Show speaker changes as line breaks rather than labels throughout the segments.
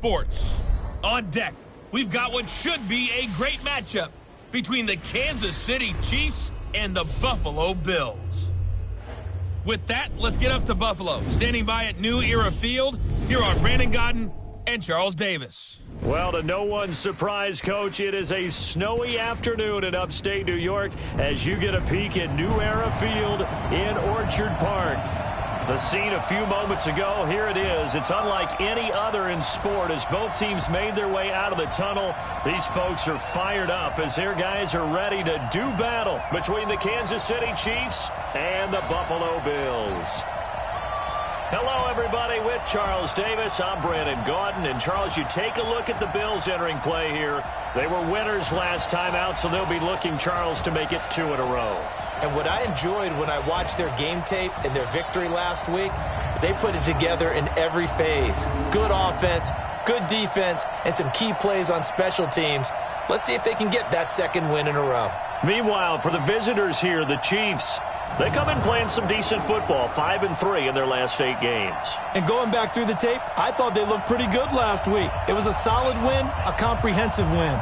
sports. On deck, we've got what should be a great matchup between the Kansas City Chiefs and the Buffalo Bills. With that, let's get up to Buffalo. Standing by at New Era Field, here are Brandon Godden and Charles Davis.
Well, to no one's surprise, Coach, it is a snowy afternoon in upstate New York as you get a peek at New Era Field in Orchard Park. The scene a few moments ago, here it is. It's unlike any other in sport as both teams made their way out of the tunnel. These folks are fired up as their guys are ready to do battle between the Kansas City Chiefs and the Buffalo Bills. Hello, everybody, with Charles Davis. I'm Brandon Gaudin. And, Charles, you take a look at the Bills entering play here. They were winners last time out, so they'll be looking, Charles, to make it 2 in a row.
And what I enjoyed when I watched their game tape and their victory last week is they put it together in every phase. Good offense, good defense, and some key plays on special teams. Let's see if they can get that second win in a row.
Meanwhile, for the visitors here, the Chiefs, they come in playing some decent football, 5-3 in their last 8 games.
And going back through the tape, I thought they looked pretty good last week. It was a solid win, a comprehensive win.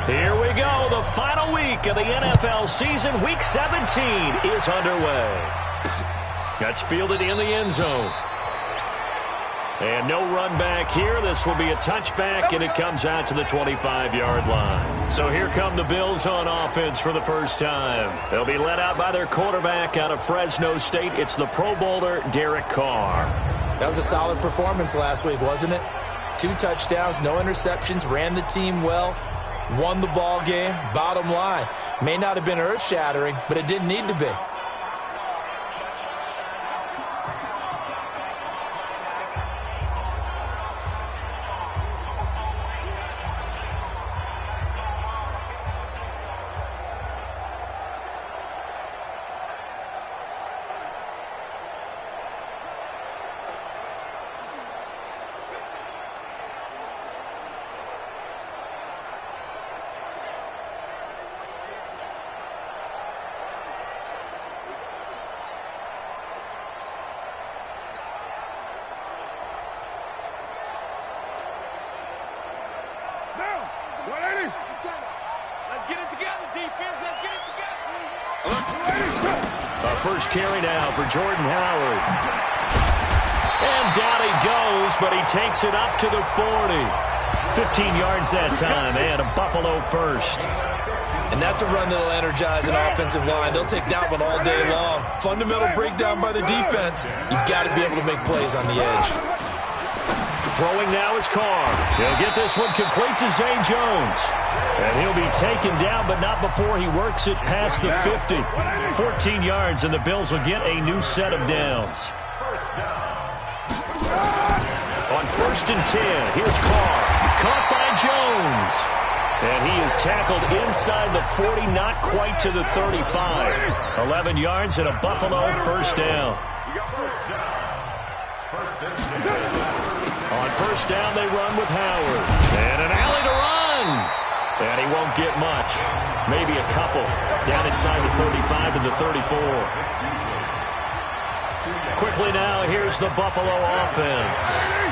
Here we go. The final week of the NFL season. Week 17 is underway. That's fielded in the end zone. And no run back here. This will be a touchback, and it comes out to the 25-yard line. So here come the Bills on offense for the first time. They'll be led out by their quarterback out of Fresno State. It's the Pro Bowler, Derek Carr.
That was a solid performance last week, wasn't it? 2 touchdowns, no interceptions, ran the team well. Won the ball game. Bottom line, may not have been earth-shattering, but it didn't need to be.
First carry now for Jordan Howard. And down he goes, but he takes it up to the 40. 15 yards that time, and a Buffalo first.
And that's a run that'll energize an offensive line. They'll take that one all day long. Fundamental breakdown by the defense. You've got to be able to make plays on the edge.
Throwing now is Carr. He'll get this one complete to Zay Jones. And he'll be taken down, but not before he works it past the 50. 14 yards, and the Bills will get a new set of downs. On 1st and 10, here's Carr. Caught by Jones. And he is tackled inside the 40, not quite to the 35. 11 yards and a Buffalo first down. On 1st down, they run with Howard. And an alley to run. And he won't get much. Maybe a couple. Down inside the 35 to the 34. Quickly now, here's the Buffalo offense.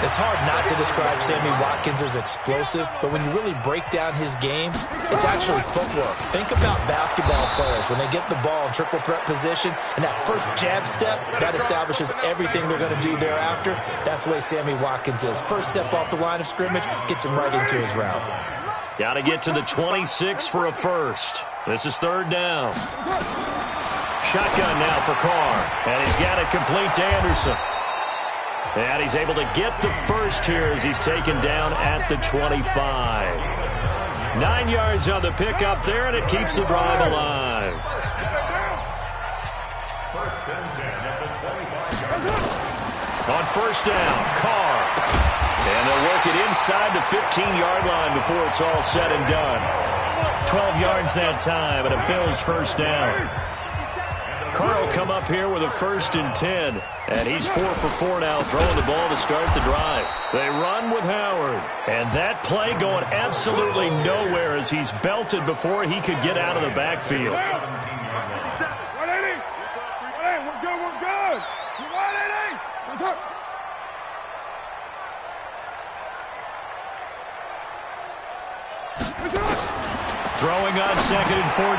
It's hard not to describe Sammy Watkins as explosive, but when you really break down his game, it's actually footwork. Think about basketball players. When they get the ball in triple threat position, and that first jab step, that establishes everything they're going to do thereafter. That's the way Sammy Watkins is. First step off the line of scrimmage, gets him right into his route.
Got to get to the 26 for a first. This is 3rd down. Shotgun now for Carr. And he's got it complete to Anderson. And he's able to get the first here as he's taken down at the 25. 9 yards on the pickup there, and it keeps the drive alive. On 1st down, Carr. And they'll work it inside the 15-yard line before it's all said and done. 12 yards that time, and a Bills first down. Carr will come up here with a 1st and 10. And he's 4 for 4 now, throwing the ball to start the drive. They run with Howard. And that play going absolutely nowhere as he's belted before he could get out of the backfield. Throwing on 2nd and 14.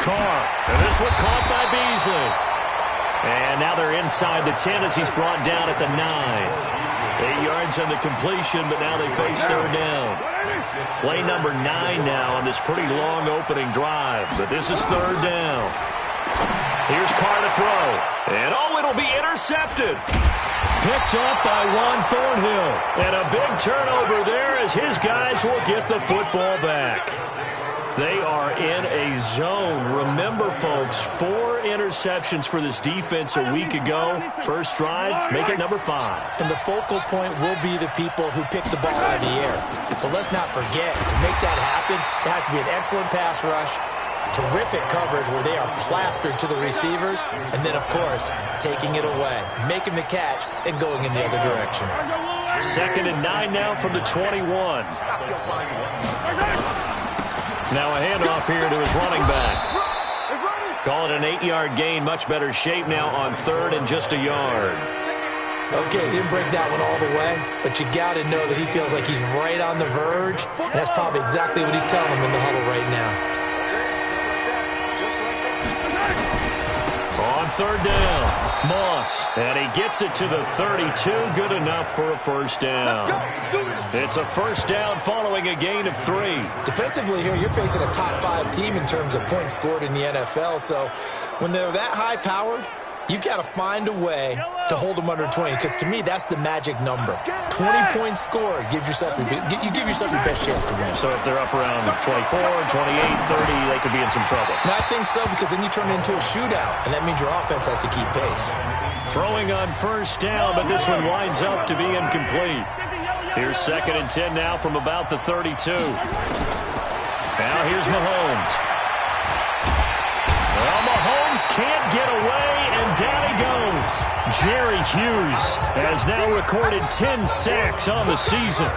Carr. And this one caught by Beasley. And now they're inside the 10 as he's brought down at the 9. 8 yards on the completion, but now they face 3rd down. Play number 9 now on this pretty long opening drive, but this is 3rd down. Here's Carr to throw. And it'll be intercepted. Picked up by Juan Thornhill. And a big turnover there as his guys will get the football back. They are in a zone. Remember, folks, 4 interceptions for this defense a week ago. First drive, make it number 5.
And the focal point will be the people who pick the ball out of the air. But let's not forget, to make that happen, it has to be an excellent pass rush, terrific coverage where they are plastered to the receivers, and then, of course, taking it away, making the catch, and going in the other direction.
2nd and 9 now from the 21. Now a handoff here to his running back. Call it an 8-yard gain. Much better shape now on 3rd and just a yard.
Okay, he didn't break that one all the way, but you got to know that he feels like he's right on the verge, and that's probably exactly what he's telling him in the huddle right now.
On 3rd down, Moss, and he gets it to the 32. Good enough for a 1st down. It's a 1st down following a gain of 3.
Defensively here, you're facing a top 5 team in terms of points scored in the NFL, so when they're that high-powered, you've got to find a way to hold them under 20, because to me, that's the magic number. 20 points scored gives yourself you give yourself your best chance to win.
So if they're up around 24, 28, 30, they could be in some trouble.
No, I think so, because then you turn it into a shootout, and that means your offense has to keep pace.
Throwing on 1st down, but this one winds up to be incomplete. Here's 2nd and 10 now from about the 32. Now here's Mahomes. Well, Mahomes can't get away, and down he goes. Jerry Hughes has now recorded 10 sacks on the season.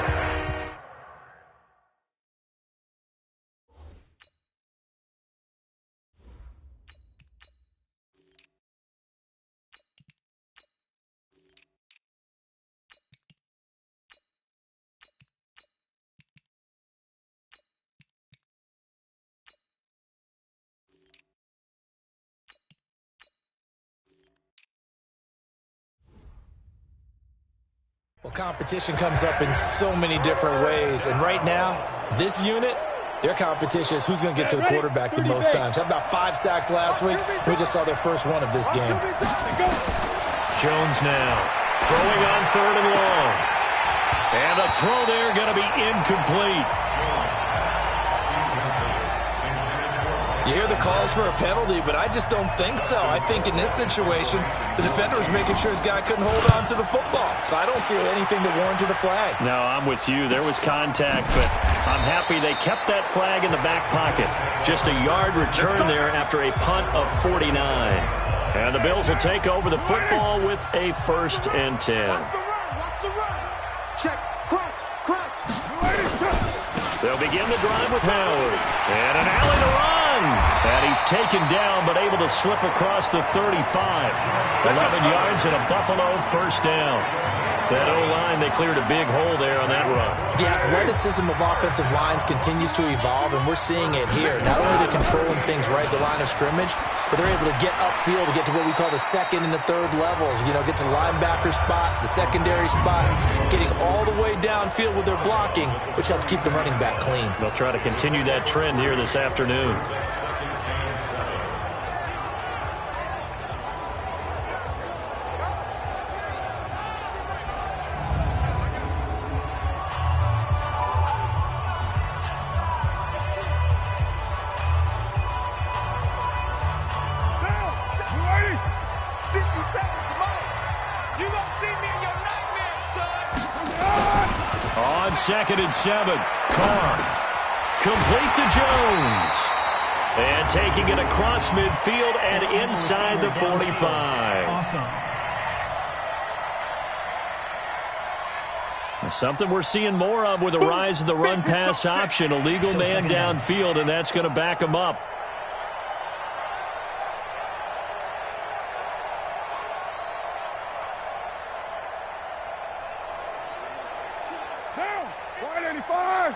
Well, competition comes up in so many different ways, and right now, this unit, their competition is who's going to get to the quarterback the most times. How about 5 sacks last week? We just saw their first one of this game.
Jones now throwing on 3rd and long. And the throw there going to be incomplete.
You hear the calls for a penalty, but I just don't think so. I think in this situation, the defender was making sure his guy couldn't hold on to the football. So I don't see anything to warrant the flag.
No, I'm with you. There was contact, but I'm happy they kept that flag in the back pocket. Just a yard return there after a punt of 49. And the Bills will take over the football with a 1st and 10.
Check, crunch.
They'll begin the drive with Howard. And an alley to run. And he's taken down, but able to slip across the 35. 11 yards and a Buffalo 1st down. That O-line, they cleared a big hole there on that run.
The athleticism of offensive lines continues to evolve, and we're seeing it here. Not only are they controlling things right at the line of scrimmage, but they're able to get upfield to get to what we call the 2nd and the 3rd levels. You know, get to the linebacker spot, the secondary spot, getting all the way downfield with their blocking, which helps keep the running back clean.
They'll try to continue that trend here this afternoon. On 2nd and 7, Carr complete to Jones. And taking it across midfield and inside the 45.
Offense.
Something we're seeing more of with the rise of the run-pass option. A legal man downfield, and that's going to back him up.
Down, 185.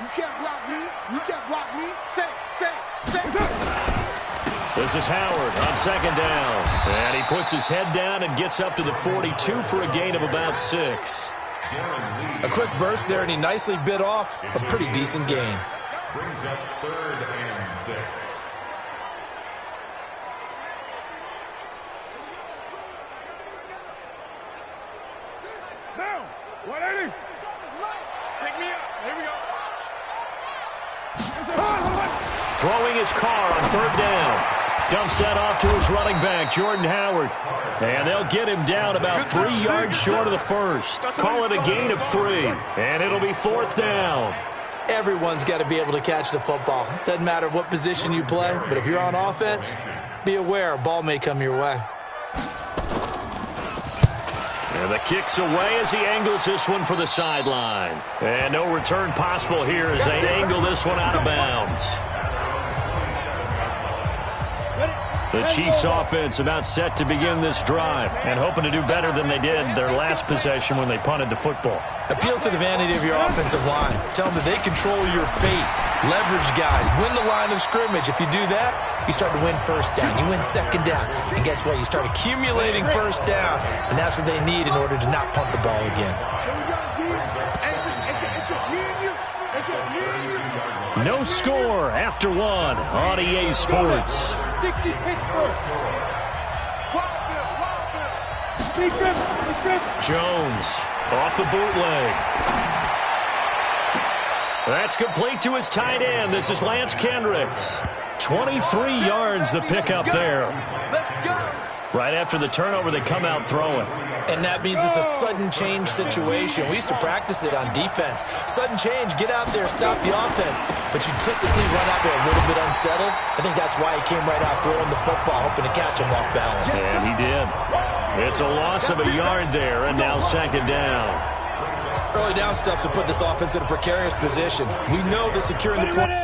You can't block me. You can't block me. Say.
This is Howard on second down. And he puts his head down and gets up to the 42 for a gain of about 6.
A quick burst there, and he nicely bit off a pretty decent gain.
Brings up 3rd and 6.
Down, 180. Pick me up. Here we go.
Throwing his car on 3rd down. Dumps that off to his running back, Jordan Howard. And they'll get him down about 3 yards short of the first. Call it a gain of 3. And it'll be 4th down.
Everyone's got to be able to catch the football. Doesn't matter what position you play, but if you're on offense, be aware a ball may come your way.
And the kick's away as he angles this one for the sideline. And no return possible here as they angle this one out of bounds. The Chiefs offense about set to begin this drive and hoping to do better than they did their last possession when they punted the football.
Appeal to the vanity of your offensive line. Tell them that they control your fate. Leverage guys. Win the line of scrimmage. If you do that, you start to win first down. You win second down. And guess what? You start accumulating first downs. And that's what they need in order to not punt the ball again.
No score after 1 on EA Sports.
60 Pittsburgh.
Jones off the bootleg. That's complete to his tight end. This is Lance Kendricks. 23 yards the pickup there. Right after the turnover, they come out throwing.
And that means it's a sudden change situation. We used to practice it on defense. Sudden change, get out there, stop the offense. But you typically run out there a little bit unsettled. I think that's why he came right out throwing the football, hoping to catch him off balance.
And he did. It's a loss of a yard there, and now second down.
Early down stuffs will put this offense in a precarious position. We know they're securing the point.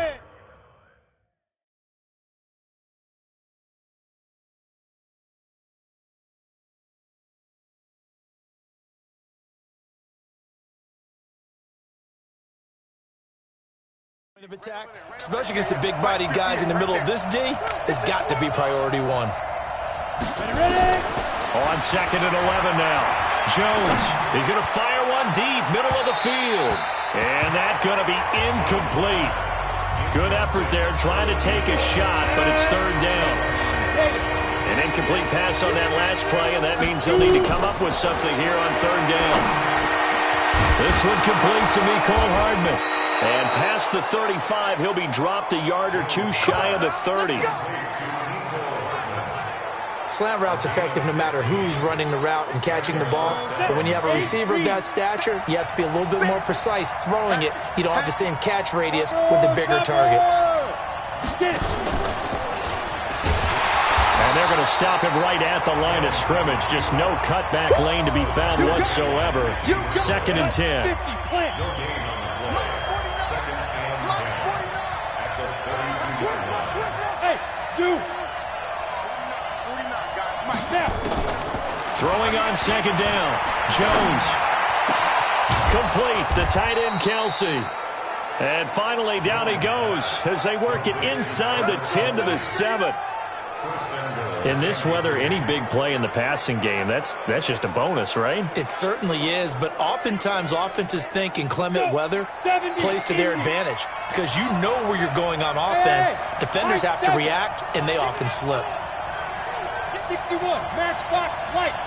Of attack, especially against the big-bodied guys in the middle of this D, has got to be priority 1.
On second and 11 now. Jones is going to fire one deep, middle of the field. And that's going to be incomplete. Good effort there, trying to take a shot, but it's 3rd down. An incomplete pass on that last play, and that means he'll need to come up with something here on 3rd down. This one complete to Mecole Hardman. And past the 35, he'll be dropped a yard or 2 shy of the 30.
Slant route's effective no matter who's running the route and catching the ball. But when you have a receiver of that stature, you have to be a little bit more precise throwing it. You don't have the same catch radius with the bigger targets.
And they're going to stop him right at the line of scrimmage. Just no cutback lane to be found whatsoever. 2nd and 10. Throwing on second down. Jones. Complete. The tight end, Kelsey. And finally, down he goes as they work it inside the 10 to the 7. In this weather, any big play in the passing game, that's just a bonus, right?
It certainly is, but oftentimes offenses think inclement weather plays to their advantage because you know where you're going on offense. Defenders have to react, and they often slip.
61, matchbox lights.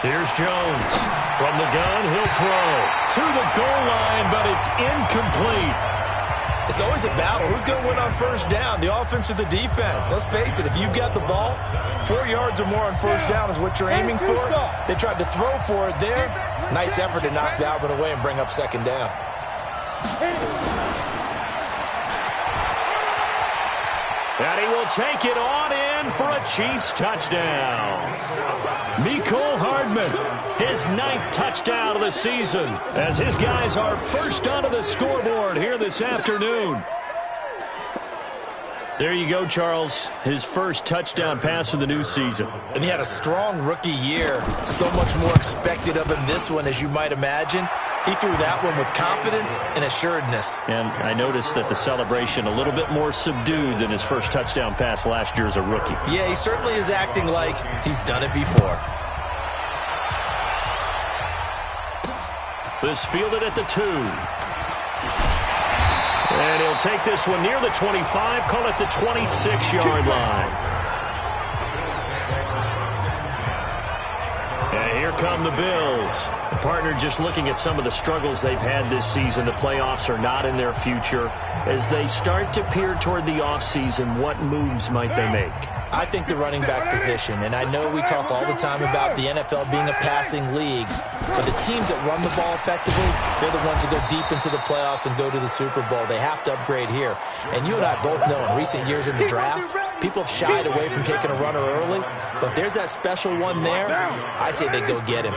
Here's Jones. From the gun, he'll throw to the goal line, but it's incomplete.
It's always a battle. Who's going to win on first down, the offense or the defense? Let's face it, if you've got the ball, 4 yards or more on first down is what you're aiming for. They tried to throw for it there. Nice effort to knock that one away and bring up second down.
And he will take it on in for a Chiefs touchdown. Mecole Hardman, his 9th touchdown of the season, as his guys are first onto the scoreboard here this afternoon. There you go, Charles. His first touchdown pass of the new season.
And he had a strong rookie year. So much more expected of him this one, as you might imagine. He threw that one with confidence and assuredness.
And I noticed that the celebration a little bit more subdued than his first touchdown pass last year as a rookie.
Yeah, he certainly is acting like he's done it before.
This fielded at the 2. And he'll take this one near the 25, call it the 26-yard line. And here come the Bills. The partner just looking at some of the struggles they've had this season. The playoffs are not in their future. As they start to peer toward the offseason, what moves might they make?
I think the running back position, and I know we talk all the time about the NFL being a passing league, but the teams that run the ball effectively, they're the ones that go deep into the playoffs and go to the Super Bowl. They have to upgrade here. And you and I both know in recent years in the draft, people have shied away from taking a runner early, but if there's that special one there, I say they go get him.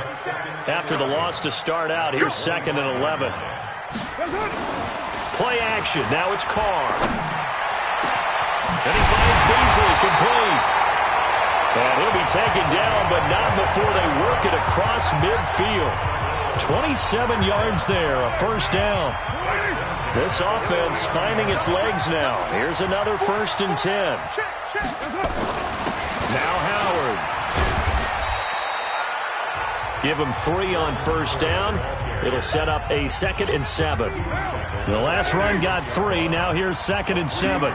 After the loss to start out, here's 2nd and 11. Play action. Now it's Carr. And he finds Beasley complete. And he'll be taken down, but not before they work it across midfield. 27 yards there, a first down. This offense finding its legs now. Here's another 1st and 10. Now Howard. Give him 3 on first down. It'll set up a 2nd and 7. The last run got 3. Now here's 2nd and 7.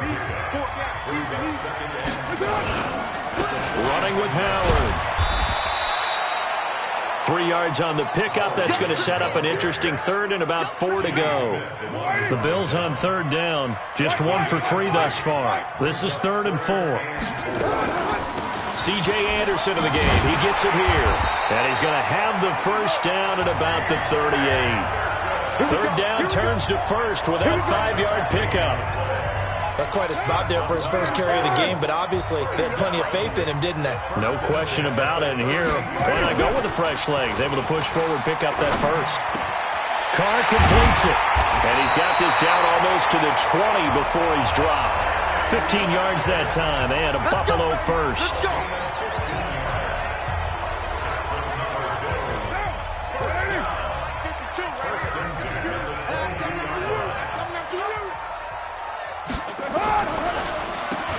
Running with Howard. 3 yards on the pickup. That's going to set up an interesting 3rd and about 4 to go. The Bills on 3rd down. Just 1 for 3 thus far. This is 3rd and 4. C.J. Anderson in the game. He gets it here. And he's going to have the first down at about the 38. 3rd down turns to 1st with that 5-yard pickup.
That's quite a spot there for his first carry of the game, but obviously they had plenty of faith in him, didn't they?
No question about it. And here, why not go with the fresh legs? Able to push forward, pick up that first. Carr completes it. And he's got this down almost to the 20 before he's dropped. 15 yards that time, and a Buffalo first.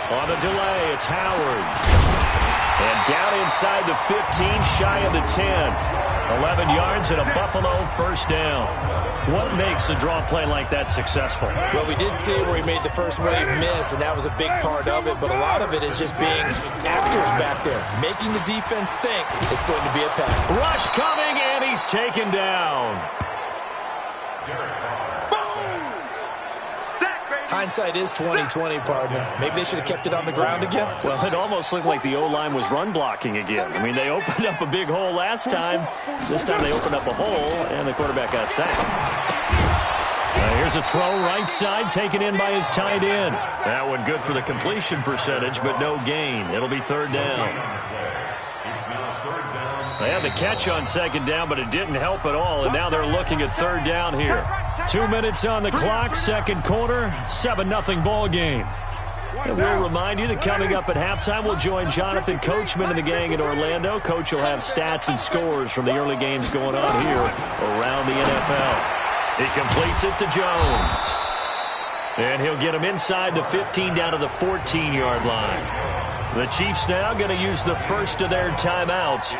On the delay, it's Howard. And down inside the 15, shy of the 10. 11 yards and a Buffalo first down. What makes a draw play like that successful?
Well, we did see where he made the first wave miss, and that was a big part of it. But a lot of it is just being actors back there, making the defense think it's going to be a pass.
Rush coming, and he's taken down.
Hindsight is 20/20, partner. Maybe they should have kept it on the ground again.
Well, it almost looked like the O-line was run blocking again. I mean, they opened up a big hole last time. This time they opened up a hole, and the quarterback got sacked. Here's a throw right side, taken in by his tight end. That one good for the completion percentage, but no gain. It'll be 3rd down. They had the catch on 2nd down, but it didn't help at all, and now they're looking at 3rd down here. 2 minutes on the clock, 2nd quarter, 7-0 ball game. And we'll remind you that coming up at halftime, we'll join Jonathan Coachman and the gang in Orlando. Coach will have stats and scores from the early games going on here around the NFL. He completes it to Jones. And he'll get him inside the 15 down to the 14-yard line. The Chiefs now going to use the first of their timeouts.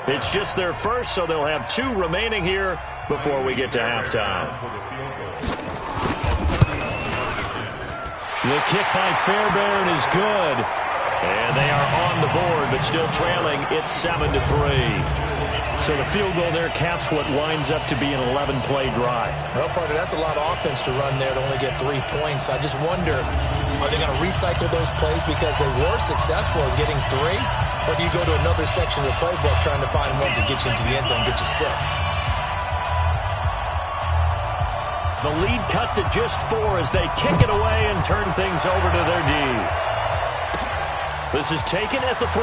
It's just their first, so they'll have 2 remaining here before we get to halftime. The kick by Fairbairn is good. And they are on the board, but still trailing. It's 7-3. So the field goal there caps what winds up to be an 11-play drive.
Well, partner, that's a lot of offense to run there to only get 3 points. I just wonder, are they going to recycle those plays because they were successful in getting 3? Or do you go to another section of the playbook trying to find ones that get you into the end zone and get you 6?
The lead cut to just 4 as they kick it away and turn things over to their D. This is taken at the 3.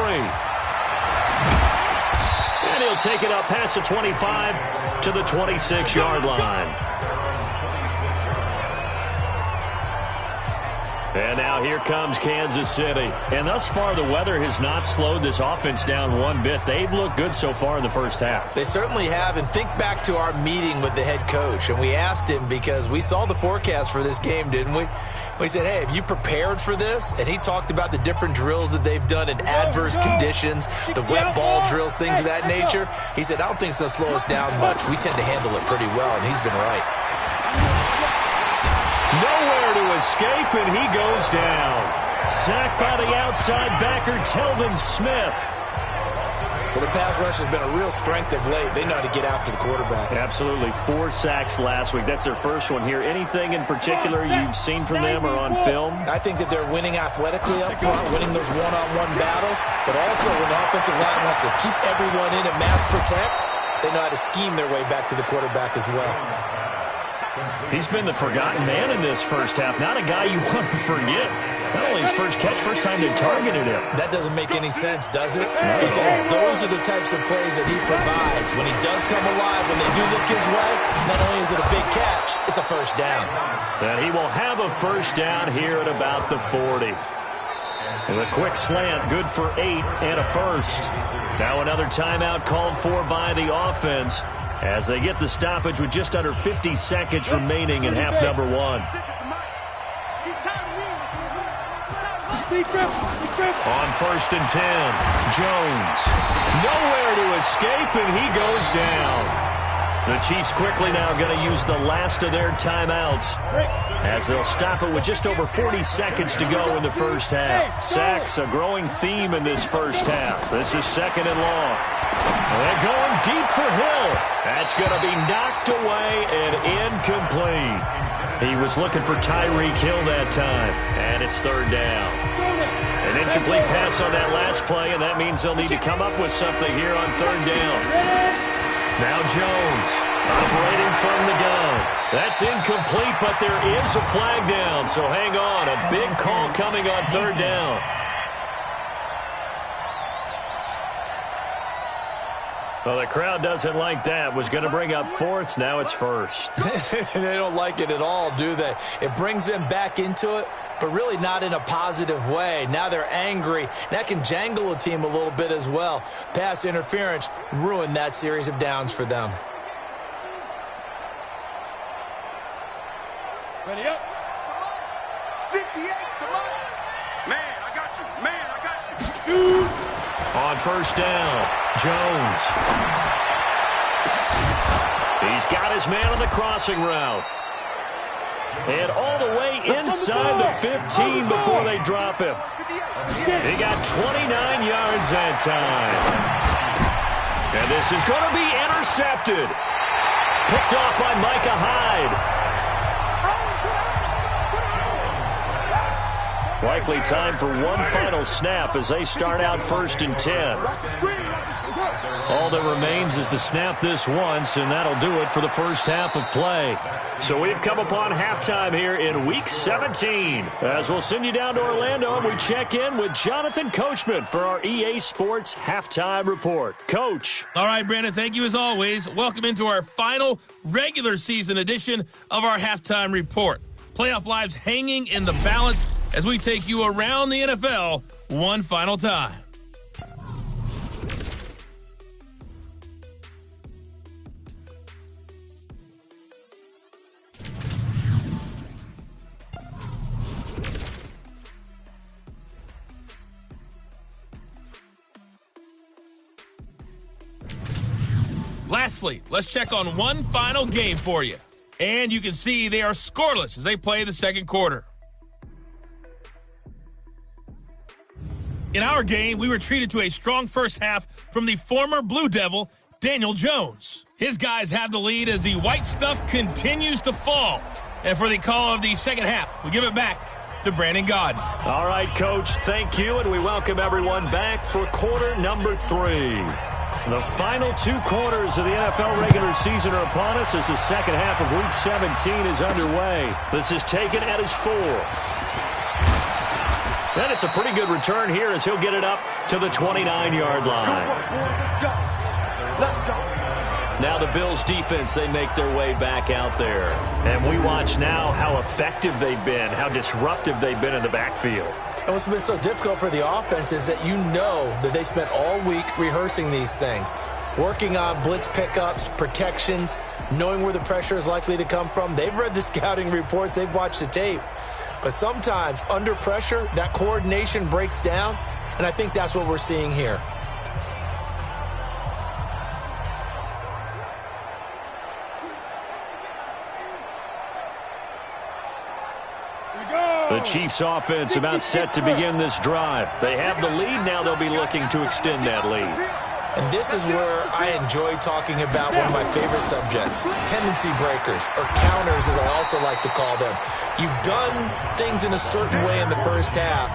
And he'll take it up past the 25 to the 26-yard line. And now here comes Kansas City. And thus far, the weather has not slowed this offense down one bit. They've looked good so far in the first half.
They certainly have. And think back to our meeting with the head coach. And we asked him, because we saw the forecast for this game, didn't we? We said, hey, have you prepared for this? And he talked about the different drills that they've done in adverse conditions, the wet ball drills, things of that nature. He said, I don't think it's going to slow us down much. We tend to handle it pretty well, and he's been right.
Nowhere to escape, and he goes down. Sacked by the outside backer, Telvin Smith.
Well, the pass rush has been a real strength of late. They know how to get after the quarterback.
Absolutely. 4 sacks last week. That's their first one here. Anything in particular you've seen from them or on film?
I think that they're winning athletically up front, winning those one-on-one battles, but also when the offensive line wants to keep everyone in and mass protect, they know how to scheme their way back to the quarterback as well.
He's been the forgotten man in this first half. Not a guy you want to forget. Not only his first catch, first time they targeted him.
That doesn't make any sense, does it? Because those are the types of plays that he provides. When he does come alive, when they do look his way, not only is it a big catch, it's a first down.
And he will have a first down here at about the 40. And a quick slant, good for 8 and a first. Now another timeout called for by the offense as they get the stoppage with just under 50 seconds remaining in half number 1. On 1st and 10, Jones. Nowhere to escape, and he goes down. The Chiefs quickly now going to use the last of their timeouts as they'll stop it with just over 40 seconds to go in the first half. Sacks, a growing theme in this first half. This is 2nd and long. They're going deep for Hill. That's going to be knocked away and incomplete. He was looking for Tyreek Hill that time, and it's 3rd down. An incomplete pass on that last play, and that means they'll need to come up with something here on 3rd down. Now Jones operating from the gun. That's incomplete, but there is a flag down, so hang on. A big call coming on 3rd down. Well, the crowd doesn't like that. Was going to bring up 4th. Now it's 1st.
They don't like it at all, do they? It brings them back into it, but really not in a positive way. Now they're angry. That can jangle a team a little bit as well. Pass interference ruined that series of downs for them.
Ready up. 58, come on. Man, I got you. Man, I got you. Shoot.
On 1st down, Jones. He's got his man on the crossing route. And all the way inside the 15 before they drop him. He got 29 yards that time. And this is going to be intercepted. Picked off by Micah Hyde. Likely time for one final snap as they start out 1st and 10. All that remains is to snap this once, and that'll do it for the first half of play. So we've come upon halftime here in Week 17. As we'll send you down to Orlando, and we check in with Jonathan Coachman for our EA Sports Halftime Report. Coach.
All right, Brandon, thank you as always. Welcome into our final regular season edition of our Halftime Report. Playoff lives hanging in the balance as we take you around the NFL one final time. Lastly, let's check on one final game for you. And you can see they are scoreless as they play the second quarter. In our game, we were treated to a strong first half from the former Blue Devil, Daniel Jones. His guys have the lead as the white stuff continues to fall. And for the call of the second half, we give it back to Brandon Gaudin.
All right, Coach, thank you, and we welcome everyone back for quarter number 3. The final 2 quarters of the NFL regular season are upon us as the second half of Week 17 is underway. This is taken at his 4. And it's a pretty good return here as he'll get it up to the 29-yard line.
Let's go.
Now the Bills defense, they make their way back out there. And we watch now how effective they've been, how disruptive they've been in the backfield.
And what's been so difficult for the offense is that you know that they spent all week rehearsing these things, working on blitz pickups, protections, knowing where the pressure is likely to come from. They've read the scouting reports. They've watched the tape. But sometimes, under pressure, that coordination breaks down, and I think that's what we're seeing here.
The Chiefs offense about set to begin this drive. They have the lead now. They'll be looking to extend that lead.
And this is where I enjoy talking about one of my favorite subjects, tendency breakers, or counters as I also like to call them. You've done things in a certain way in the first half,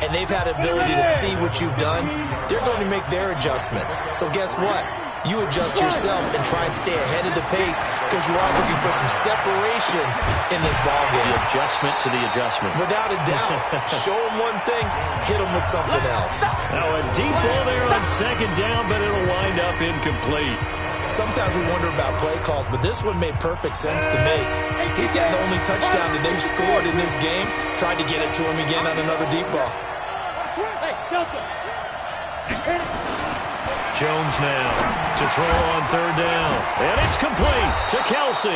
and they've had the ability to see what you've done. They're going to make their adjustments. So guess what? You adjust yourself and try and stay ahead of the pace because you are looking for some separation in this ballgame.
The adjustment to the adjustment.
Without a doubt. Show them one thing, hit them with something else.
Now a deep ball there on second down, but it'll wind up incomplete.
Sometimes we wonder about play calls, but this one made perfect sense to me. He's got the only touchdown that they've scored in this game. Tried to get it to him again on another deep ball.
Hey, Delta.
Jones now to throw on third down. And it's complete to Kelsey.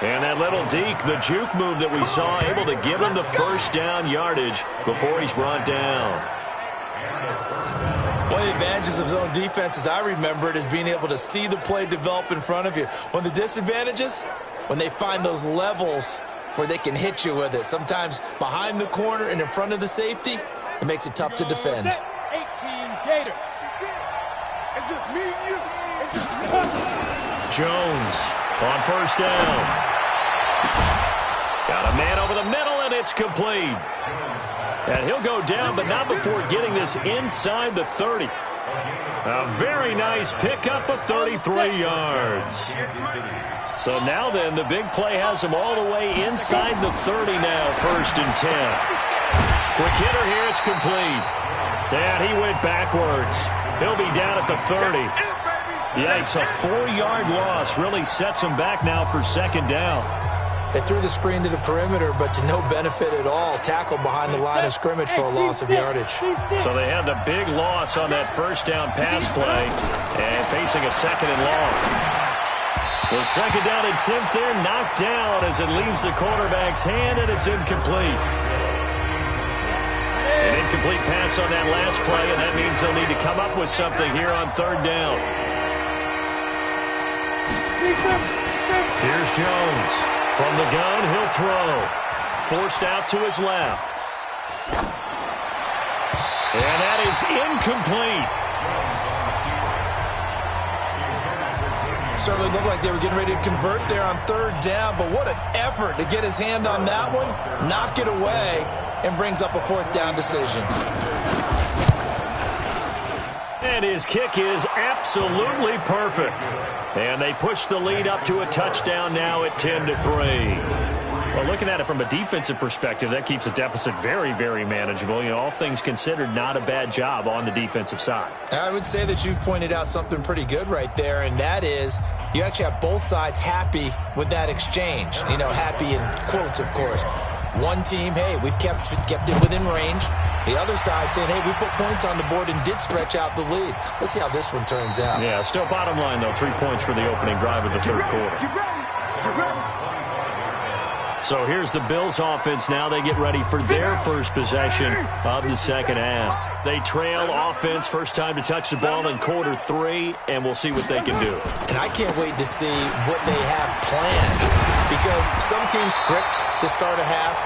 And that little deke, the juke move that we saw, able to give him the first down yardage before he's brought down.
One of the advantages of zone defense, as I remember it, is being able to see the play develop in front of you. One of the disadvantages, when they find those levels where they can hit you with it, sometimes behind the corner and in front of the safety, it makes it tough to defend.
18 Gator.
It's just me and you. It's just me.
Jones on first down. Got a man over the middle, and it's complete. And he'll go down, but not before getting this inside the 30. A very nice pickup of 33 yards. So now then, the big play has him all the way inside the 30 now, first and 10. Quick hitter here, it's complete. And he went backwards. He'll be down at the 30. Yikes, a 4-yard loss really sets him back now for second down.
They threw the screen to the perimeter, but to no benefit at all. Tackled behind the line of scrimmage for a loss of yardage.
So they had the big loss on that first down pass play and facing a second and long. The second down attempt there knocked down as it leaves the quarterback's hand, and it's incomplete. An incomplete pass on that last play, and that means they'll need to come up with something here on third down. Here's Jones. From the gun, he'll throw. Forced out to his left. And that is incomplete.
Certainly looked like they were getting ready to convert there on third down, but what an effort to get his hand on that one, knock it away, and brings up a fourth down decision.
And his kick is absolutely perfect. And they push the lead up to a touchdown now at 10-3. Well, looking at it from a defensive perspective, that keeps the deficit very, very manageable. You know, all things considered, not a bad job on the defensive side.
I would say that you've pointed out something pretty good right there, and that is you actually have both sides happy with that exchange. You know, happy in quotes, of course. One team, hey, we've kept it within range. The other side saying, hey, we put points on the board and did stretch out the lead. Let's see how this one turns out.
Yeah, still bottom line, though, 3 points for the opening drive of the third quarter.
Get ready. Get ready.
So here's the Bills offense now. They get ready for their first possession of the second half. They trail offense, first time to touch the ball in quarter 3, and we'll see what they can do.
And I can't wait to see what they have planned, because some teams script to start a half.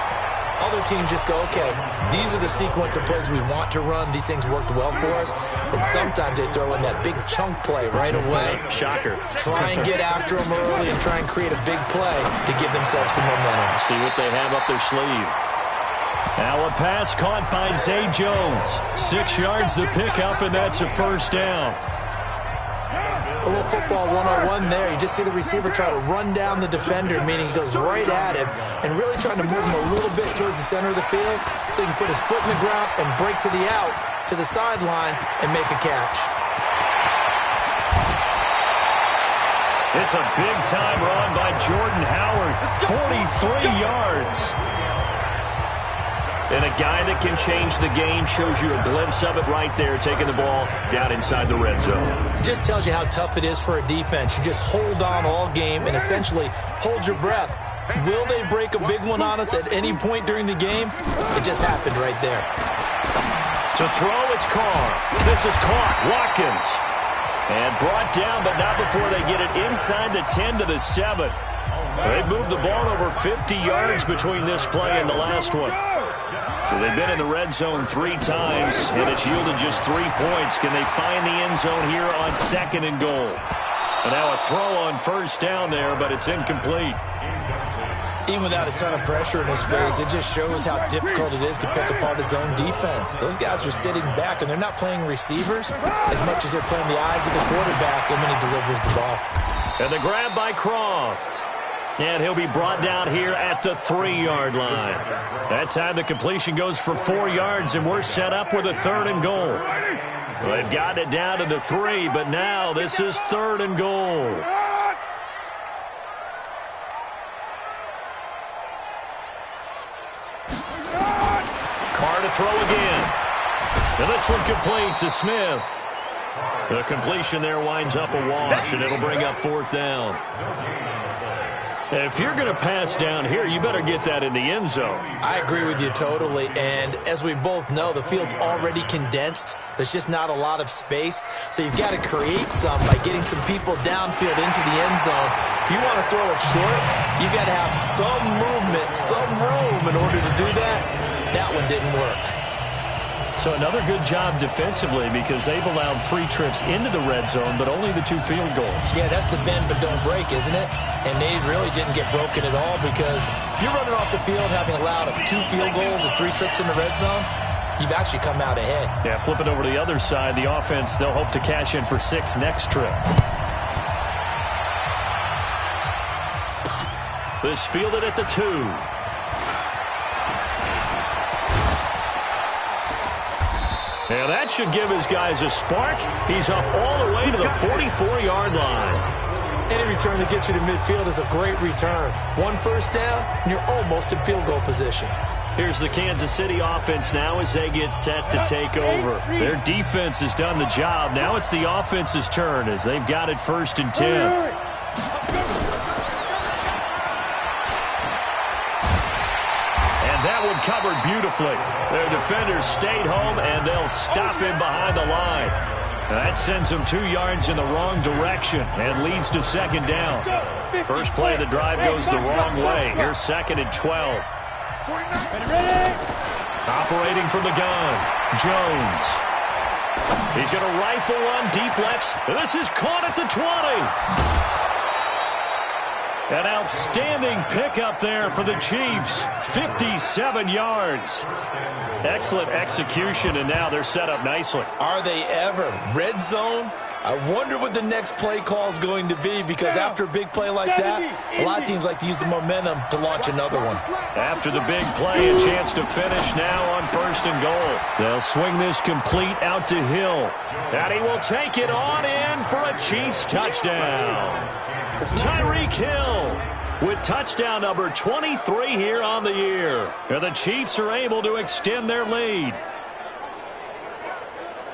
Other teams just go, okay, these are the sequence of plays we want to run. These things worked well for us. And sometimes they throw in that big chunk play right away.
Shocker.
Try and get after them early and try and create a big play to give themselves some momentum.
See what they have up their sleeve. Now a pass caught by Zay Jones. 6 yards the pickup, and that's a first down.
A little football 101 there. You just see the receiver try to run down the defender, meaning he goes right at him and really trying to move him a little bit towards the center of the field so he can put his foot in the ground and break to the out, to the sideline, and make a catch.
It's a big-time run by Jordan Howard, 43 yards. And a guy that can change the game, shows you a glimpse of it right there, taking the ball down inside the red zone.
It just tells you how tough it is for a defense. You just hold on all game and essentially hold your breath. Will they break a big one on us at any point during the game? It just happened right there.
To throw, it's Carr. This is caught. Watkins. And brought down, but not before they get it inside the 10 to the 7. They've moved the ball over 50 yards between this play and the last one. So they've been in the red zone 3 times, and it's yielded just 3 points. Can they find the end zone here on 2nd and goal? And now a throw on first down there, but it's incomplete.
Even without a ton of pressure in his face, it just shows how difficult it is to pick apart his own defense. Those guys are sitting back, and they're not playing receivers as much as they're playing the eyes of the quarterback when he delivers the ball.
And the grab by Croft. And he'll be brought down here at the 3-yard line. That time the completion goes for 4 yards, and we're set up with a 3rd and goal. They've gotten it down to the 3, but now this is 3rd and goal. Carr to throw again. And this one complete to Smith. The completion there winds up a wash, and it'll bring up 4th down. If you're going to pass down here, you better get that in the end zone.
I agree with you totally, and as we both know, the field's already condensed. There's just not a lot of space, so you've got to create some by getting some people downfield into the end zone. If you want to throw it short, you've got to have some movement, some room in order to do that. That one didn't work.
So another good job defensively because they've allowed 3 trips into the red zone, but only the 2 field goals.
Yeah, that's the bend but don't break, isn't it? And they really didn't get broken at all because if you're running off the field having allowed 2 field goals and 3 trips in the red zone, you've actually come out ahead.
Yeah, flip it over to the other side. The offense, they'll hope to cash in for 6 next trip. This fielded at the 2. Now that should give his guys a spark. He's up all the way to the 44-yard line.
Any return that gets you to midfield is a great return. 1 first down, and you're almost in field goal position.
Here's the Kansas City offense now as they get set to take over. Their defense has done the job. Now it's the offense's turn as they've got it 1st and 10. That one covered beautifully. Their defenders stayed home, and they'll stop him behind the line. That sends him 2 yards in the wrong direction and leads to 2nd down. First play of the drive goes the wrong way. Here's 2nd and 12. Operating from the gun, Jones. He's going to rifle one deep left. This is caught at the 20. An outstanding pickup there for the Chiefs. 57 yards. Excellent execution, and now they're set up nicely.
Are they ever? Red zone? I wonder what the next play call is going to be because after a big play like that, a lot of teams like to use the momentum to launch another one.
After the big play, a chance to finish now on 1st and goal. They'll swing this complete out to Hill. And he will take it on in for a Chiefs touchdown. Tyreek Hill with touchdown number 23 here on the year. And the Chiefs are able to extend their lead.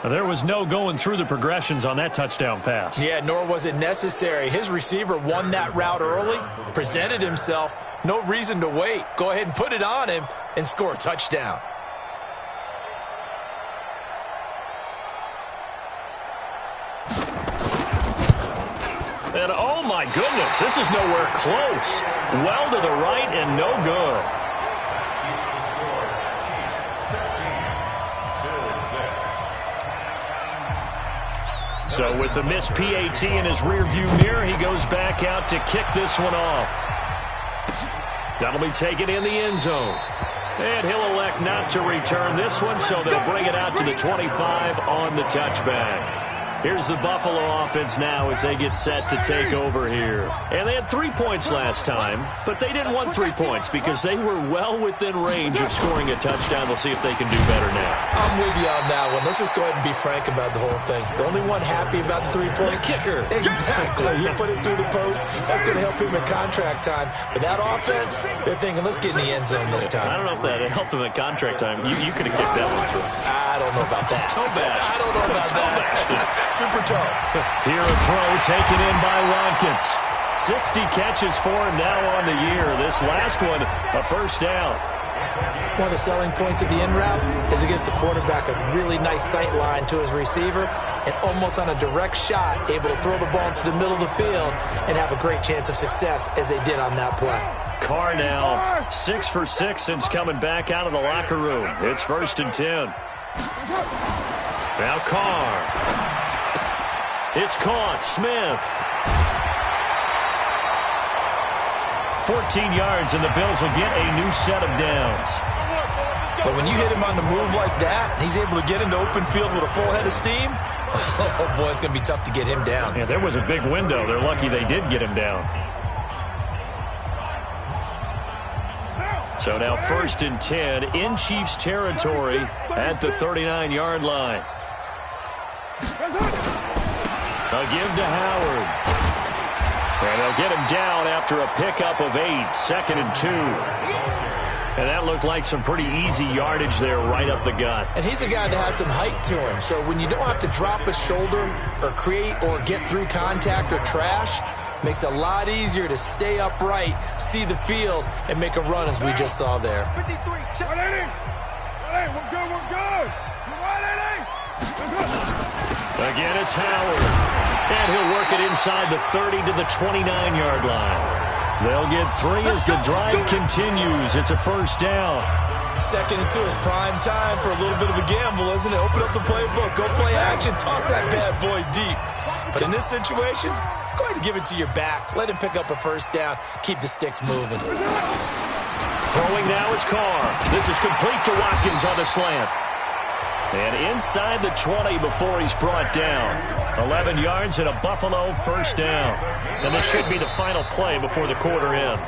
There was no going through the progressions on that touchdown pass.
Yeah, nor was it necessary. His receiver won that route early, presented himself. No reason to wait. Go ahead and put it on him and score a touchdown.
And oh my goodness, this is nowhere close. Well to the right and no good. So with the missed PAT in his rearview mirror, he goes back out to kick this one off. That'll be taken in the end zone. And he'll elect not to return this one, so they'll bring it out to the 25 on the touchback. Here's the Buffalo offense now as they get set to take over here. And they had 3 points last time, but they didn't want 3 points because they were well within range of scoring a touchdown. We'll see if they can do better now.
I'm with you on that one. Let's just go ahead and be frank about the whole thing. The only one happy about the 3-point
kicker.
Exactly. He put it through the post. That's going to help him in contract time. But that offense, they're thinking, let's get in the end zone this time.
I don't know if that helped him at contract time. You could have kicked that one through.
I don't know about that.
Toe bash.
I don't know about that. Super toe.
Here a throw taken in by Watkins. 60 catches for him now on the year. This last one, a first down.
One of the selling points of the in route is it gives the quarterback a really nice sight line to his receiver and almost on a direct shot able to throw the ball into the middle of the field and have a great chance of success as they did on that play.
Carr now 6 for 6 since coming back out of the locker room. It's 1st and 10. Now Carr. It's caught. Smith. 14 yards, and the Bills will get a new set of downs.
But when you hit him on the move like that, he's able to get into open field with a full head of steam, oh, boy, it's going to be tough to get him down.
Yeah, there was a big window. They're lucky they did get him down. So now 1st and 10 in Chiefs territory at the 39-yard line. A give to Howard. And they'll get him down after a pickup of 8, 2nd and 2. And that looked like some pretty easy yardage there right up the gut.
And he's a guy that has some height to him. So when you don't have to drop a shoulder or create or get through contact or trash, makes it a lot easier to stay upright, see the field, and make a run as we just saw there.
53, we're good.
Again, it's Howard. And he'll work it inside the 30 to the 29-yard line. They'll get 3 as the drive continues. It's a first down.
2nd and 2 is prime time for a little bit of a gamble, isn't it? Open up the playbook, go play action, toss that bad boy deep. But in this situation, go ahead and give it to your back. Let him pick up a first down. Keep the sticks moving.
Throwing now is Carr. This is complete to Watkins on the slant. And inside the 20 before he's brought down. 11 yards and a Buffalo first down. And this should be the final play before the quarter ends.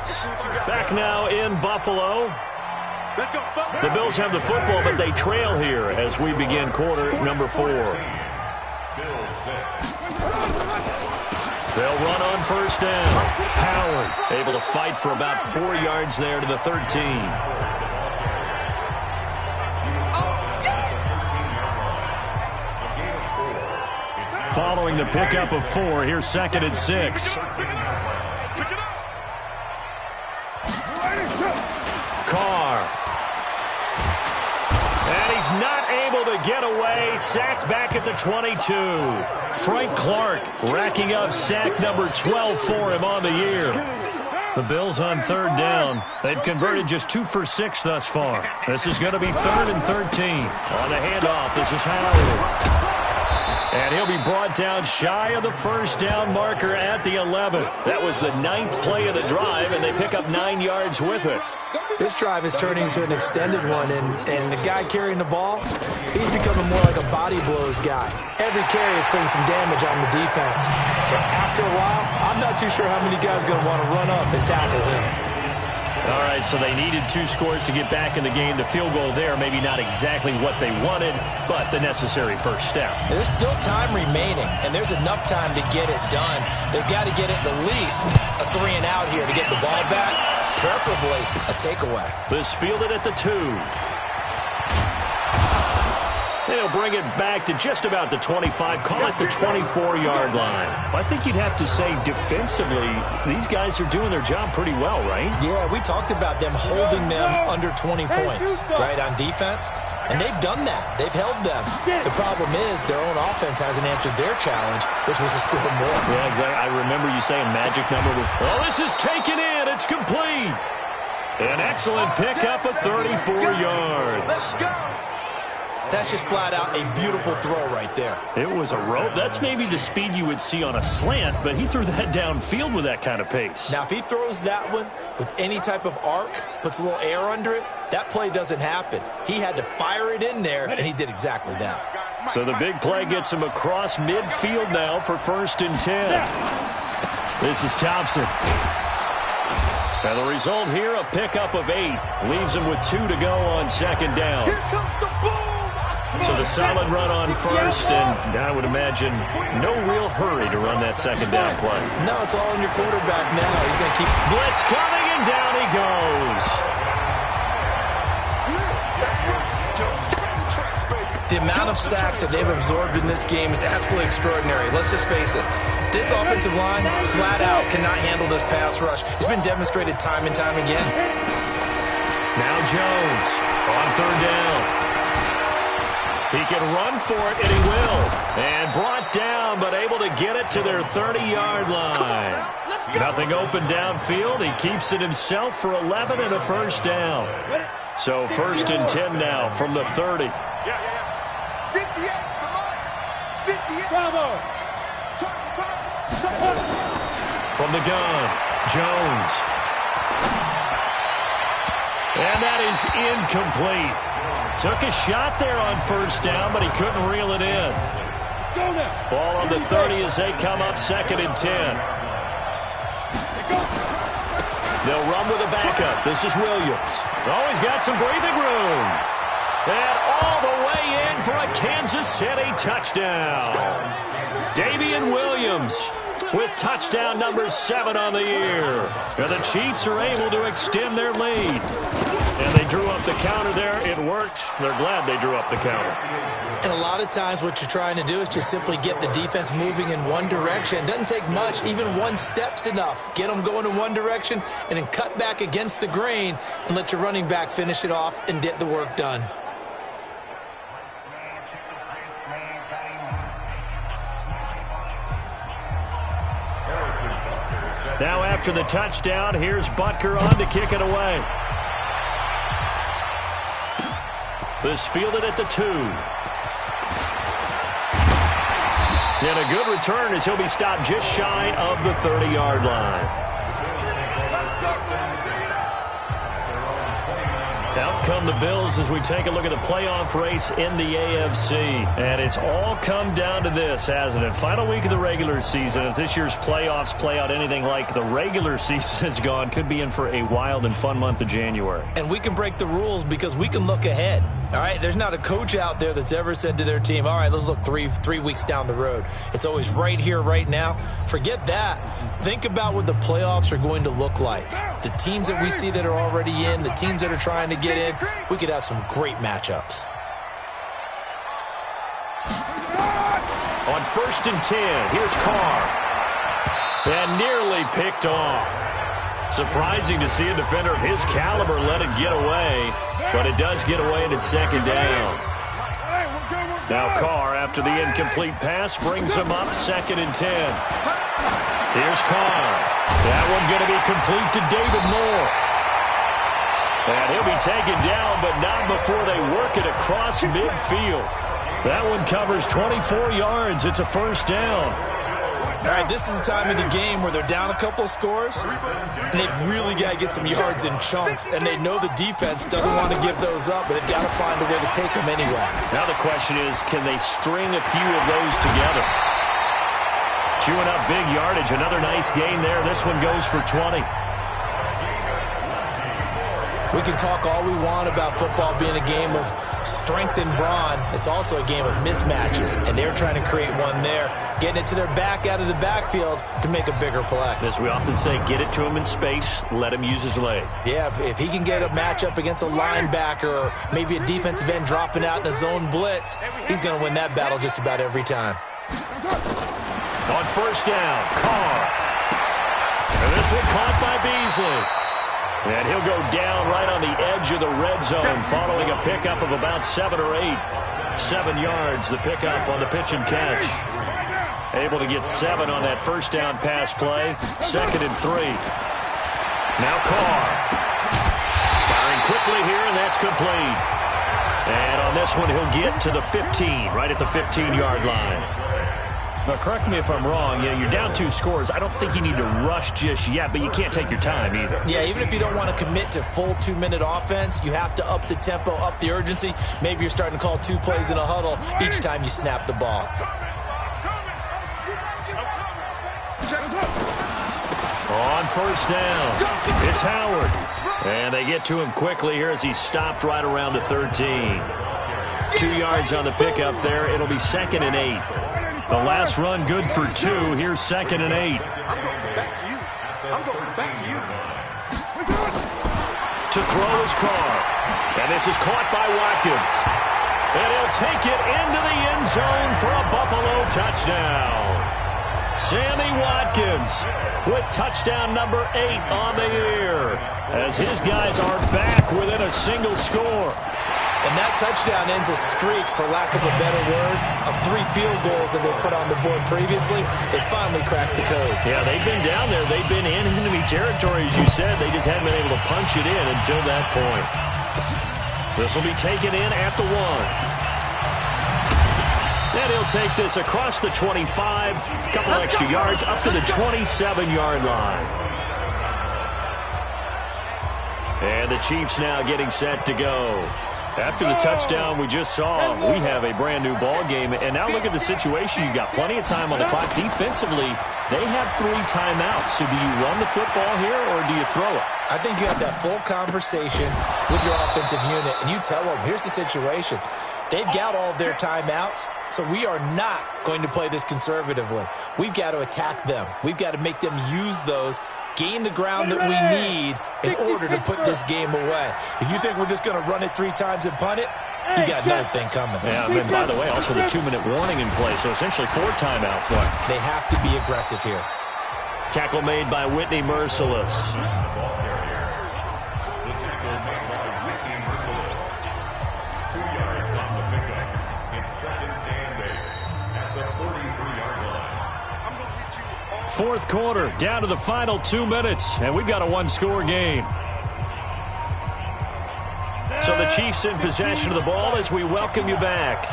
Back now in Buffalo. The Bills have the football, but they trail here as we begin quarter number 4. They'll run on first down. Howard able to fight for about 4 yards there to the 13. Following the pickup of 4, here's 2nd and 6. Carr. And he's not able to get away. Sacked back at the 22. Frank Clark racking up sack number 12 for him on the year. The Bills on 3rd down. They've converted just 2 for 6 thus far. This is going to be 3rd and 13. On the handoff, this is Howard. And he'll be brought down shy of the first down marker at the 11. That was the 9th play of the drive, and they pick up 9 yards with it.
This drive is turning into an extended one, and the guy carrying the ball, he's becoming more like a body blows guy. Every carry is putting some damage on the defense. So after a while, I'm not too sure how many guys are going to want to run up and tackle him.
All right, so they needed 2 scores to get back in the game. The field goal there, maybe not exactly what they wanted, but the necessary first step.
And there's still time remaining, and there's enough time to get it done. They've got to get at the least a 3 and out here to get the ball back, preferably a takeaway.
This fielded at the 2. They'll bring it back to just about the 25, call it the 24-yard line. I think you'd have to say defensively, these guys are doing their job pretty well, right?
Yeah, we talked about them holding them under 20 points, right, on defense. And they've done that. They've held them. The problem is their own offense hasn't answered their challenge, which was to score more.
Yeah, exactly. I remember you saying magic number was, oh, this is taken in. It's complete. An excellent pickup of 34 yards.
Let's go.
That's just flat out a beautiful throw right there.
It was a rope. That's maybe the speed you would see on a slant, but he threw that downfield with that kind of pace.
Now, if he throws that one with any type of arc, puts a little air under it, that play doesn't happen. He had to fire it in there, and he did exactly that.
So the big play gets him across midfield now for 1st and 10. This is Thompson. And the result here, a pickup of 8. Leaves him with 2 to go on 2nd down. So the solid run on 1st, and I would imagine no real hurry to run that 2nd down play.
No, it's all on your quarterback now. He's going to keep...
Blitz coming, and down he goes.
The amount of sacks that they've absorbed in this game is absolutely extraordinary. Let's just face it. This offensive line, flat out, cannot handle this pass rush. It's been demonstrated time and time again.
Now Jones on 3rd down. He can run for it, and he will. And brought down, but able to get it to their 30-yard line. Nothing open downfield. He keeps it himself for 11 and a 1st down. So 1st and 10 now from the 30.
58, come on. 58.
Bravo.
From the gun, Jones. And that is incomplete. Took a shot there on 1st down, but he couldn't reel it in.
Go now.
Ball on the 30 as they come up 2nd and 10. They'll run with a backup. This is Williams. Oh, he's got some breathing room. And all the way in for a Kansas City touchdown. Damian Williams with touchdown number 7 on the year. And the Chiefs are able to extend their lead. And they drew up the counter there. It worked. They're glad they drew up the counter.
And a lot of times what you're trying to do is just simply get the defense moving in one direction. It doesn't take much. Even one step's enough. Get them going in one direction and then cut back against the grain and let your running back finish it off and get the work done.
Now after the touchdown, here's Butker on to kick it away. This fielded at the 2. And a good return as he'll be stopped just shy of the 30-yard line. Out come the Bills as we take a look at the playoff race in the AFC. And it's all come down to this, hasn't it? Final week of the regular season. As this year's playoffs play out anything like the regular season has gone, could be in for a wild and fun month of January.
And we can break the rules because we can look ahead. All right, there's not a coach out there that's ever said to their team, all right, let's look three weeks down the road. It's always right here, right now. Forget that. Think about what the playoffs are going to look like. The teams that we see that are already in, the teams that are trying to get in, we could have some great matchups.
On 1st and 10, here's Carr. And nearly picked off. Surprising to see a defender of his caliber let it get away, but it does get away and it's 2nd down. Now Carr, after the incomplete pass, brings him up 2nd and 10. Here's Carr. That one going to be complete to David Moore. And he'll be taken down, but not before they work it across midfield. That one covers 24 yards. It's a 1st down.
All right, this is the time of the game where they're down a couple of scores, and they've really got to get some yards in chunks, and they know the defense doesn't want to give those up, but they've got to find a way to take them anyway.
Now the question is, can they string a few of those together? Chewing up big yardage. Another nice gain there. This one goes for 20.
We can talk all we want about football being a game of strength and brawn. It's also a game of mismatches, and they're trying to create one there, getting it to their back out of the backfield to make a bigger play.
As we often say, get it to him in space, let him use his leg.
Yeah, if he can get a matchup against a linebacker or maybe a defensive end dropping out in a zone blitz, he's going to win that battle just about every time.
On 1st down, Carr. And this one caught by Beasley. And he'll go down right on the edge of the red zone following a pickup of about 7 or 8. 7 yards, the pickup on the pitch and catch. Able to get 7 on that 1st down pass play. 2nd and 3. Now Carr. Firing quickly here, and that's complete. And on this one, he'll get to the 15, right at the 15-yard line. Now, correct me if I'm wrong. You know, you're down 2 scores. I don't think you need to rush just yet, but you can't take your time either.
Yeah, even if you don't want to commit to full 2-minute offense, you have to up the tempo, up the urgency. Maybe you're starting to call 2 plays in a huddle each time you snap the ball.
On first down, it's Howard. And they get to him quickly here as he stopped right around the 13. 2 yards on the pickup there. It'll be 2nd and 8. The last run good for 2. Here's 2nd and 8.
I'm going back to you. I'm going back to you.
To throw his car. And this is caught by Watkins. And he'll take it into the end zone for a Buffalo touchdown. Sammy Watkins with touchdown number 8 on the year as his guys are back within a single score.
And that touchdown ends a streak, for lack of a better word, of 3 field goals that they put on the board previously. They finally cracked the code.
Yeah, they've been down there. They've been in enemy territory, as you said. They just hadn't been able to punch it in until that point. This will be taken in at the 1. And he'll take this across the 25, a couple extra yards, up to the 27-yard line. And the Chiefs now getting set to go. After the touchdown we just saw, we have a brand-new ball game. And now look at the situation. You've got plenty of time on the clock. Defensively, they have 3 timeouts. So do you run the football here or do you throw it?
I think you have that full conversation with your offensive unit, and you tell them, here's the situation. They've got all of their timeouts, so we are not going to play this conservatively. We've got to attack them. We've got to make them use those, gain the ground that we need in order to put this game away. If you think we're just going to run it 3 times and punt it, you got another thing coming.
Yeah, and by the way, also the 2-minute warning in play, so essentially 4 timeouts left.
They have to be aggressive here.
Tackle made by Whitney Merciless. Fourth quarter, down to the final 2 minutes, and we've got a 1-score game. So the Chiefs in possession of the ball as we welcome you back.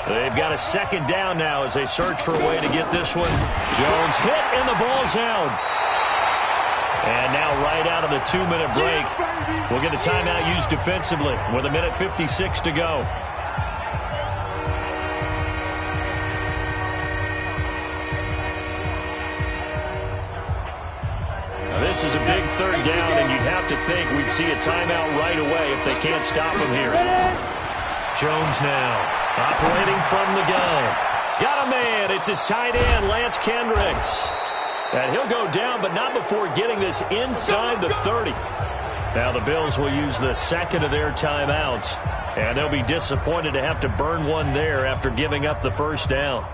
They've got a 2nd down now as they search for a way to get this one. Jones hit, and the ball's out. And now right out of the 2-minute break, we'll get a timeout used defensively with 1:56 to go. This is a big 3rd down, and you'd have to think we'd see a timeout right away if they can't stop him here. Jones now operating from the gun. Got a man. It's his tight end, Lance Kendricks. And he'll go down, but not before getting this inside the 30. Now the Bills will use the 2nd of their timeouts, and they'll be disappointed to have to burn one there after giving up the 1st down.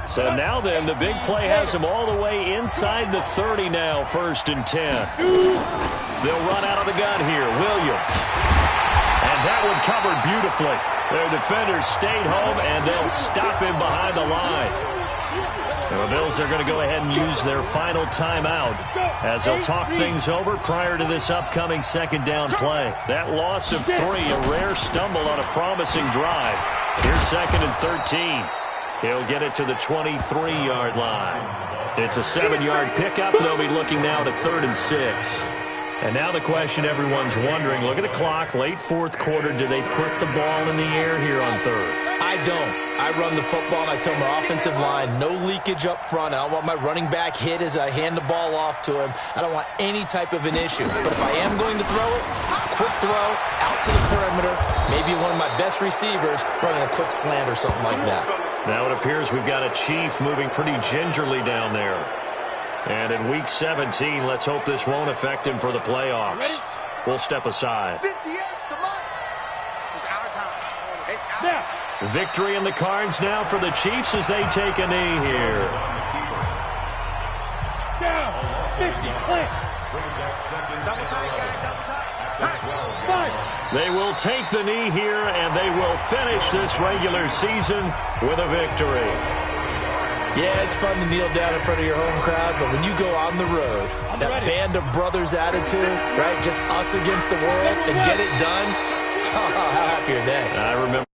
So now then, the big play has them all the way inside the 30 now, 1st and 10. They'll run out of the gun here. Williams. And that one covered beautifully. Their defenders stayed home, and they'll stop him behind the line. And the Bills are going to go ahead and use their final timeout as they'll talk things over prior to this upcoming 2nd down play. That loss of 3, a rare stumble on a promising drive. Here's 2nd and 13. He'll get it to the 23-yard line. It's a 7-yard pickup. They'll be looking now to 3rd and 6. And now the question everyone's wondering, look at the clock, late 4th quarter. Do they put the ball in the air here on 3rd?
I don't. I run the football, and I tell my offensive line, no leakage up front. I don't want my running back hit as I hand the ball off to him. I don't want any type of an issue. But if I am going to throw it, quick throw, out to the perimeter, maybe one of my best receivers running a quick slant or something like that.
Now it appears we've got a Chief moving pretty gingerly down there. And in Week 17, let's hope this won't affect him for the playoffs. We'll step aside.
58 to Mike. It's our time. It's our time.
Victory in the cards now for the Chiefs as they take a knee here.
Down. 50. Plant.
double tight, guys. Double tight. Hey. 5.
They will take the knee here, and they will finish this regular season with a victory.
Yeah, it's fun to kneel down in front of your home crowd, but when you go on the road, that band of brothers attitude, right, just us against the world, and get it done, how happy are they?
I remember.